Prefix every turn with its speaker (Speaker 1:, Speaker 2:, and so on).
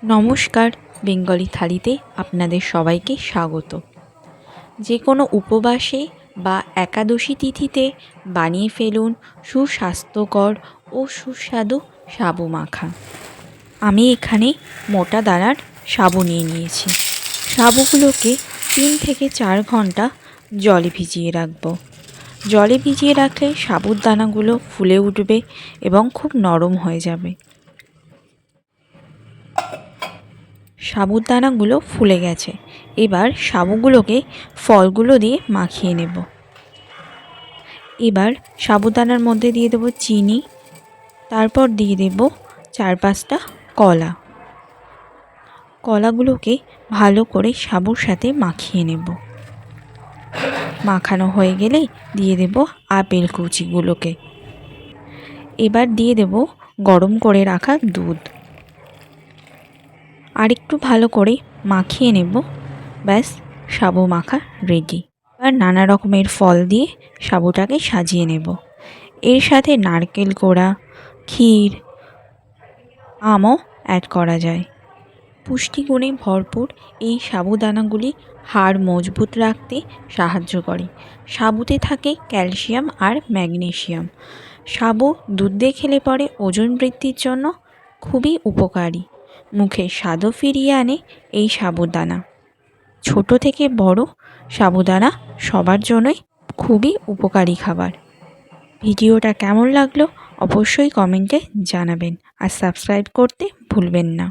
Speaker 1: নমস্কার, বেঙ্গলি থালিতে আপনাদের সবাইকে স্বাগত। যে কোনো উপবাসে বা একাদশী তিথিতে বানিয়ে ফেলুন সুস্বাস্থ্যকর ও সুস্বাদু সাবু মাখা। আমি এখানে মোটা দানার সাবু নিয়ে নিয়েছি। সাবুগুলোকে 3 থেকে 4 ঘন্টা জলে ভিজিয়ে রাখব। জলে ভিজিয়ে রাখলে সাবুর দানাগুলো ফুলে উঠবে এবং খুব নরম হয়ে যাবে। সাবুর দানাগুলো ফুলে গেছে। এবার সাবুগুলোকে ফলগুলো দিয়ে মাখিয়ে নেব। এবার সাবুদানার মধ্যে দিয়ে দেব চিনি, তারপর দিয়ে দেব 4-5টা কলা। কলাগুলোকে ভালো করে সাবুর সাথে মাখিয়ে নেব। মাখানো হয়ে গেলে দিয়ে দেব আপেল কুচিগুলোকে। এবার দিয়ে দেব গরম করে রাখা দুধ। আরেকটু ভালো করে মাখিয়ে নেব। ব্যাস, সাবু মাখা রেডি। এবার নানা রকমের ফল দিয়ে সাবুটাকে সাজিয়ে নেব। এর সাথে নারকেল কোড়া, ক্ষীর, আমও অ্যাড করা যায়। পুষ্টিগুণে ভরপুর এই সাবুদানাগুলি হাড় মজবুত রাখতে সাহায্য করে। সাবুতে থাকে ক্যালসিয়াম আর ম্যাগনেসিয়াম। সাবু দুধ দিয়ে খেলে পরে ওজন বৃদ্ধির জন্য খুবই উপকারী। মুখে স্বাদও ফিরিয়ে আনে এই সাবুদানা। ছোট থেকে বড় সাবুদানা সবার জন্যই খুবই উপকারী খাবার। ভিডিওটা কেমন লাগলো অবশ্যই কমেন্টে জানাবেন আর সাবস্ক্রাইব করতে ভুলবেন না।